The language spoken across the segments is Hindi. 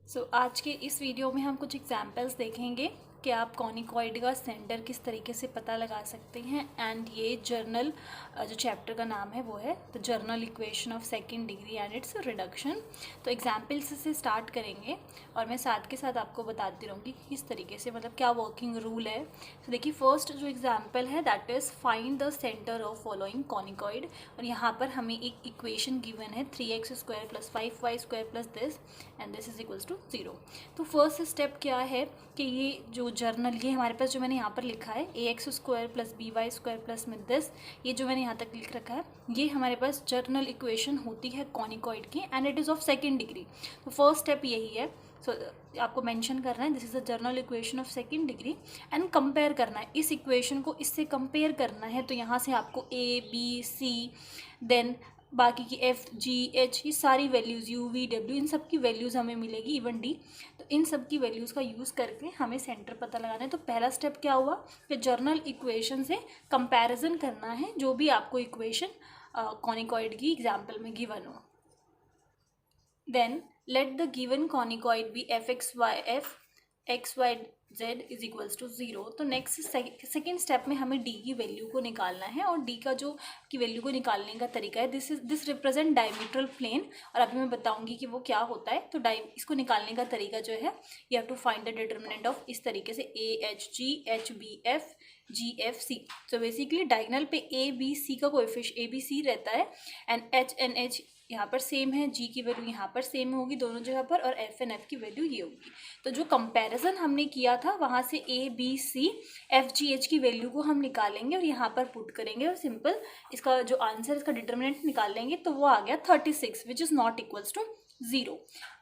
आज के इस वीडियो में हम कुछ एग्जांपल्स देखेंगे कि आप कॉनिकॉइड का सेंटर किस तरीके से पता लगा सकते हैं। एंड ये जर्नल जो चैप्टर का नाम है वो है the general equation of second degree and it's reduction. तो एग्जांपल्स से स्टार्ट करेंगे और मैं साथ के साथ आपको बताती रहूँगी कि किस तरीके से मतलब क्या वर्किंग रूल है। तो देखिए फर्स्ट जो एग्जाम्पल है that is find the centre of following conicoid. और यहाँ पर हमें एक इक्वेशन गिवन है 3x² + 5y² + this and this is equals to 0। तो फर्स्ट स्टेप क्या है कि ये जो जर्नल ये हमारे पास जो मैंने यहाँ पर लिखा है ax² + by² + में दिस, ये जो मैंने यहाँ तक लिख रखा है ये हमारे पास जर्नल इक्वेशन होती है कॉनिकॉइड की and it is of second degree. तो फर्स्ट स्टेप यही है। आपको मेंशन करना है this is the general equation of second degree and compare करना है, इस इक्वेशन को इससे कंपेयर करना है। तो यहाँ से आपको a b c देन बाकी की f g h ये सारी वैल्यूज़ u v w इन सब की वैल्यूज़ हमें मिलेगी, इवन d। तो इन सब की वैल्यूज़ का यूज़ करके हमें सेंटर पता लगाना है। तो पहला स्टेप क्या हुआ कि जर्नल इक्वेशन से कंपैरिजन करना है जो भी आपको इक्वेशन कॉनिकॉइड की एग्जाम्पल में गिवन हो। Then let the given conicoid be f(x, y, z) is equals to 0। तो नेक्स्ट सेकेंड स्टेप में हमें d की वैल्यू को निकालना है और d का जो की वैल्यू को निकालने का तरीका है दिस रिप्रेजेंट डायमीट्रल प्लेन। और अभी मैं बताऊंगी कि वो क्या होता है। तो इसको निकालने का तरीका जो है you have to find the determinant of इस तरीके से AHG HBF GFC। तो बेसिकली डायगोनल पे ABC का कोएफिशिएंट ABC रहता है एंड HNH यहाँ पर सेम है, जी की वैल्यू यहाँ पर सेम होगी दोनों जगह पर और एफ एंड एफ की वैल्यू ये होगी। तो जो कंपैरिजन हमने किया था वहाँ से A B C F G H की वैल्यू को हम निकालेंगे और यहाँ पर पुट करेंगे और सिंपल इसका जो आंसर इसका डिटर्मिनेंट निकालेंगे तो वो आ गया 36 which is not equals to 0।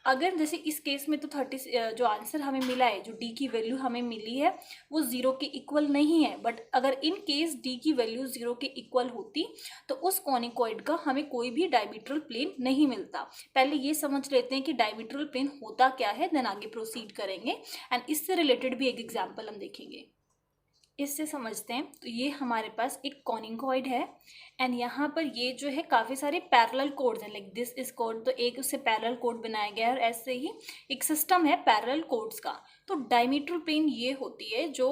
अगर जैसे इस केस में तो 30 जो आंसर हमें मिला है जो डी की वैल्यू हमें मिली है वो 0 के इक्वल नहीं है, बट अगर इन केस डी की वैल्यू 0 के इक्वल होती तो उस कॉनिकॉइड का हमें कोई भी डायमीट्रल प्लेन नहीं मिलता। पहले ये समझ लेते हैं कि डायमीट्रल प्लेन होता क्या है, देन आगे प्रोसीड करेंगे एंड इससे रिलेटेड भी एक एग्जाम्पल हम देखेंगे। इससे समझते हैं। तो ये हमारे पास एक कॉनिकॉइड है एंड यहाँ पर ये जो है काफ़ी सारे पैरेलल कोड्स हैं, लाइक दिस इज कोड, तो एक उससे पैरेलल कोड बनाया गया है और ऐसे ही एक सिस्टम है पैरेलल कोड्स का। तो डायमीट्रल प्लेन ये होती है जो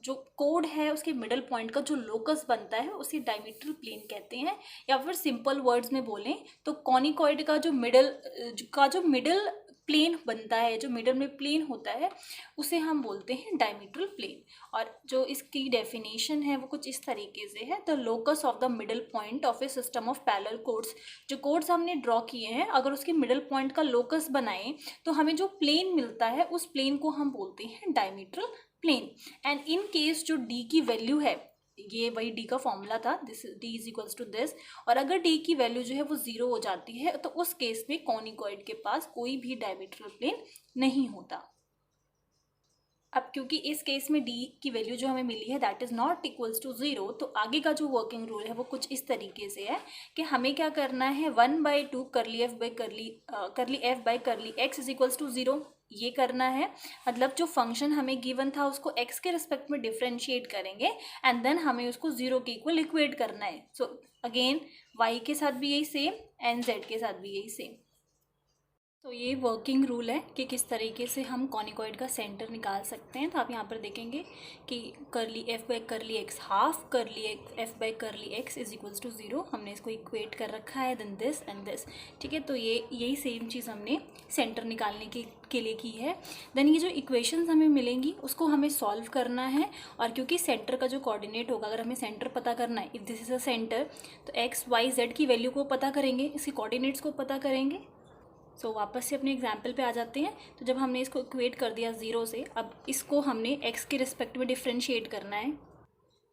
कोड है उसके मिडल पॉइंट का जो लोकस बनता है उसे डायमीट्रल प्लेन कहते हैं। या फिर सिंपल वर्ड्स में बोलें तो कॉनिकॉइड का जो मिडल प्लेन बनता है, जो मिडल में प्लेन होता है उसे हम बोलते हैं डायमीट्रल प्लेन। और जो इसकी डेफिनेशन है वो कुछ इस तरीके से है, the locus of the middle point of A system of parallel codes. जो कोड्स हमने ड्रॉ किए हैं अगर उसके मिडल पॉइंट का लोकस बनाएं तो हमें जो प्लेन मिलता है उस प्लेन को हम बोलते हैं diametral plane. And in case जो डी की वैल्यू है ये वही डी का फॉर्मूला था, this D is equals to this, और अगर डी की वैल्यू जो है वो 0 हो जाती है तो उस केस में कॉनिकॉइड के पास कोई भी डायमीट्रल प्लेन नहीं होता। अब क्योंकि इस केस में डी की वैल्यू जो हमें मिली है that is not equals to 0, तो आगे का जो वर्किंग रूल है वो कुछ इस तरीके से है कि हमें क्या करना है 1/2 curly F by curly X is equals to 0 ये करना है। मतलब जो फंक्शन हमें गिवन था उसको x के रिस्पेक्ट में डिफ्रेंशिएट करेंगे एंड देन हमें उसको 0 के इक्वल इक्वेट करना है। सो अगेन y के साथ भी यही सेम एंड z के साथ भी यही सेम। तो ये वर्किंग रूल है कि किस तरीके से हम कॉनिकॉइड का सेंटर निकाल सकते हैं। तो आप यहाँ पर देखेंगे कि curly F by curly X half curly F by curly X is equals to 0, हमने इसको इक्वेट कर रखा है, देन दिस एंड दिस। ठीक है, तो ये यही सेम चीज़ हमने सेंटर निकालने के लिए की है। देन ये जो इक्वेशंस हमें मिलेंगी उसको हमें सॉल्व करना है। और क्योंकि सेंटर का जो कोऑर्डिनेट होगा, अगर हमें सेंटर पता करना है, if this is a centre, तो एक्स वाई जेड की वैल्यू को पता करेंगे, इसके कोऑर्डिनेट्स को पता करेंगे। वापस से अपने एग्जाम्पल पे आ जाते हैं। तो जब हमने इसको इक्वेट कर दिया 0 से, अब इसको हमने x के रिस्पेक्ट में डिफ्रेंशिएट करना है।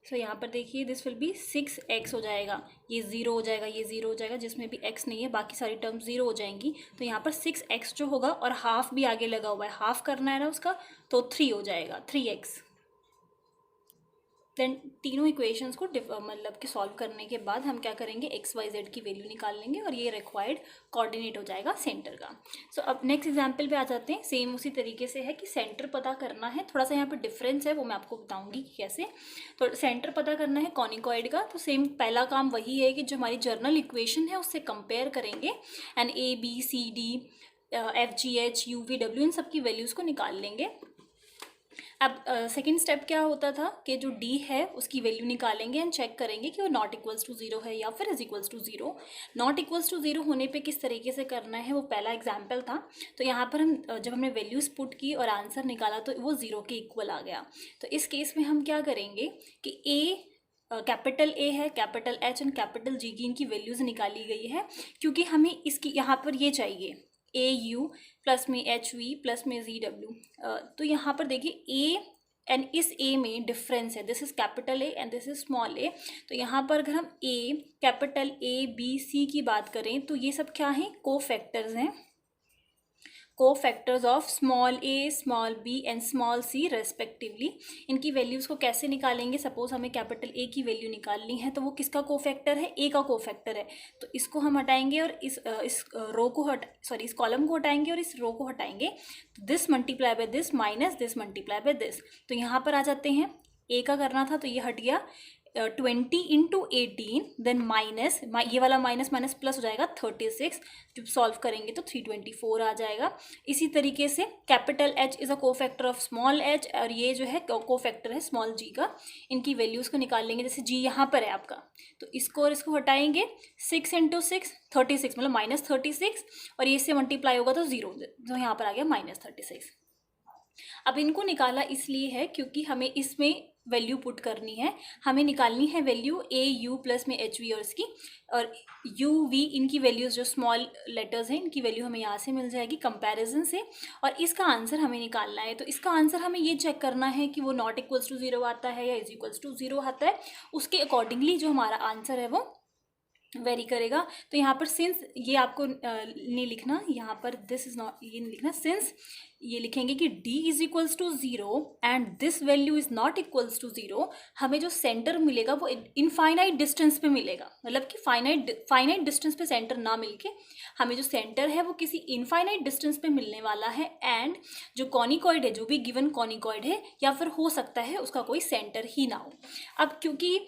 यहाँ पर देखिए दिस विल बी 6x हो जाएगा, ये 0 हो जाएगा, ये 0 हो जाएगा, जिसमें भी x नहीं है बाकी सारी टर्म 0 हो जाएंगी। तो यहाँ पर 6x जो होगा और हाफ भी आगे लगा हुआ है, हाफ करना है ना उसका, तो 3 हो जाएगा, 3x। देन तीनों इक्वेशंस को मतलब कि सॉल्व करने के बाद हम क्या करेंगे एक्स वाई जेड की वैल्यू निकाल लेंगे और ये रिक्वायर्ड कोऑर्डिनेट हो जाएगा सेंटर का। अब नेक्स्ट एग्जांपल पे आ जाते हैं। सेम उसी तरीके से है कि सेंटर पता करना है, थोड़ा सा यहाँ पर डिफरेंस है वो मैं आपको बताऊंगी कि कैसे। तो सेंटर पता करना है कॉनिकॉइड का, तो सेम पहला काम वही है कि जो हमारी जर्नल इक्वेशन है उससे कंपेयर करेंगे and A B C D FGH, UV, W इन सब की वैल्यूज़ को निकाल लेंगे। अब सेकेंड स्टेप क्या होता था कि जो D है उसकी वैल्यू निकालेंगे एंड चेक करेंगे कि वो नॉट इक्वल्स टू 0 है या फिर is equals to 0। Not equals to 0 होने पे किस तरीके से करना है वो पहला एग्जाम्पल था। तो यहाँ पर हम जब हमने वैल्यूज़ पुट की और आंसर निकाला तो वो 0 के इक्वल आ गया। तो इस केस में हम क्या करेंगे कि कैपिटल A है, capital H and capital G की इनकी वैल्यूज़ निकाली गई है, क्योंकि हमें इसकी यहाँ पर ये चाहिए AU प्लस में HV प्लस में ZW। तो यहाँ पर देखिए A एंड इस A में डिफरेंस है, this is capital A and this is small a। तो यहाँ पर अगर हम कैपिटल A B C की बात करें तो ये सब क्या हैं, को फैक्टर्स हैं, को factors of small a, small b and small c respectively. इनकी वैल्यूज़ को कैसे निकालेंगे, सपोज हमें कैपिटल A की वैल्यू निकालनी है तो वो किसका को फैक्टर है, A का को फैक्टर है। तो इसको हम हटाएंगे और इस रो को इस कॉलम को हटाएंगे और इस रो को हटाएंगे। तो this multiply by this minus this multiply by this. तो यहाँ पर आ जाते हैं, A का करना था तो ये हट गया 20 इंटू 18, देन माइनस ये वाला माइनस माइनस प्लस हो जाएगा 36। जब सॉल्व करेंगे तो 324 आ जाएगा। इसी तरीके से कैपिटल H इज़ अ को फैक्टर ऑफ स्मॉल h और ये जो है को फैक्टर है स्मॉल g का। इनकी वैल्यूज़ को निकाल लेंगे, जैसे g यहाँ पर है आपका तो इसको और इसको हटाएंगे, 6 इंटू 6 36 मतलब माइनस 36 और ये से मल्टीप्लाई होगा तो 0, तो यहाँ पर आ गया माइनस 36। अब इनको निकाला इसलिए है क्योंकि हमें इसमें वैल्यू पुट करनी है, हमें निकालनी है वैल्यू AU प्लस में HV और इसकी, और UV इनकी वैल्यूज़ जो स्मॉल लेटर्स हैं इनकी वैल्यू हमें यहाँ से मिल जाएगी कंपैरिजन से, और इसका आंसर हमें निकालना है। तो इसका आंसर हमें ये चेक करना है कि वो नॉट इक्वल्स टू 0 आता है या इज इक्वल्स टू 0 आता है, उसके अकॉर्डिंगली जो हमारा आंसर है वो वेरी करेगा। तो यहाँ पर सिंस ये आपको नहीं लिखना, यहाँ पर दिस इज नॉट, ये नहीं लिखना, सिंस ये लिखेंगे कि D is equals to 0 and this value is not equals to 0। हमें जो सेंटर मिलेगा वो इनफाइनाइट डिस्टेंस पे मिलेगा, मतलब कि फाइनाइट डिस्टेंस पे सेंटर ना मिलके हमें जो सेंटर है वो किसी इनफाइनाइट डिस्टेंस पे मिलने वाला है। एंड जो कॉनिकॉइड है, जो भी गिवन कॉनिकॉइड है, या फिर हो सकता है उसका कोई सेंटर ही ना हो। अब क्योंकि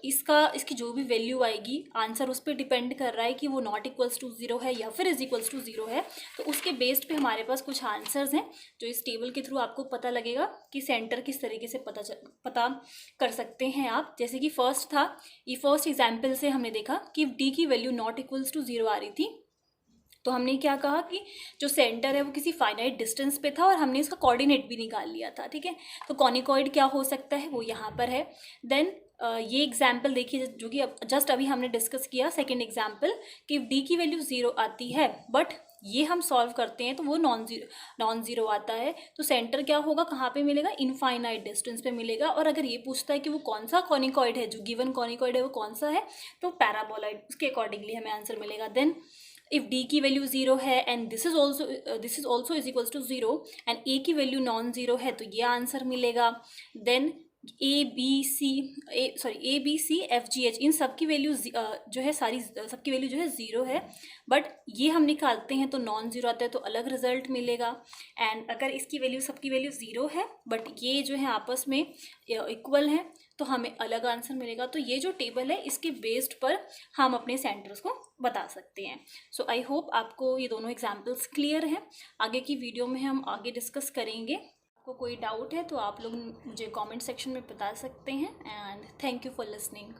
इसकी जो भी वैल्यू आएगी आंसर उस पर डिपेंड कर रहा है कि वो नॉट इक्वल्स टू 0 है या फिर इज इक्वल्स टू 0 है, तो उसके बेस्ड पे हमारे पास कुछ आंसर्स हैं जो इस टेबल के थ्रू आपको पता लगेगा कि सेंटर किस तरीके से पता कर सकते हैं आप। जैसे कि फर्स्ट था, ये फर्स्ट एग्जाम्पल से हमने देखा कि D की वैल्यू नॉट इक्वल्स टू 0 आ रही थी, तो हमने क्या कहा कि जो सेंटर है वो किसी फाइनाइट डिस्टेंस पे था और हमने इसका कोऑर्डिनेट भी निकाल लिया था, ठीक है। तो कॉनिकॉइड क्या हो सकता है वो यहाँ पर है। देन ये एग्जाम्पल देखिए जो कि जस्ट अभी हमने डिस्कस किया, सेकेंड एग्जाम्पल कि D की वैल्यू 0 आती है बट ये हम सॉल्व करते हैं तो वो नॉन ज़ीरो आता है। तो सेंटर क्या होगा, कहाँ पे मिलेगा, इनफाइनाइट डिस्टेंस पे मिलेगा। और अगर ये पूछता है कि वो कौन सा कॉनिकॉइड है, जो गिवन कॉनिकॉइड है वो कौन सा है, तो पैराबोलॉइड, उसके अकॉर्डिंगली हमें आंसर मिलेगा। देन इफ D की वैल्यू 0 है and this is also is equals to 0 and A की वैल्यू नॉन ज़ीरो है तो ये आंसर मिलेगा। Then A B C F G H इन सब की वैल्यू जो है सबकी वैल्यू जो है 0 है, बट ये हम निकालते हैं तो नॉन ज़ीरो आता है तो अलग रिजल्ट मिलेगा। एंड अगर इसकी वैल्यू सबकी वैल्यू 0 है बट ये जो है आपस में इक्वल है तो हमें अलग आंसर मिलेगा। तो ये जो टेबल है इसके बेस्ड पर हम अपने सेंटर्स को बता सकते हैं। सो आई होप आपको ये दोनों एग्जाम्पल्स क्लियर हैं। आगे की वीडियो में हम आगे डिस्कस करेंगे। आपको कोई डाउट है तो आप लोग मुझे कमेंट सेक्शन में बता सकते हैं। And thank you for listening.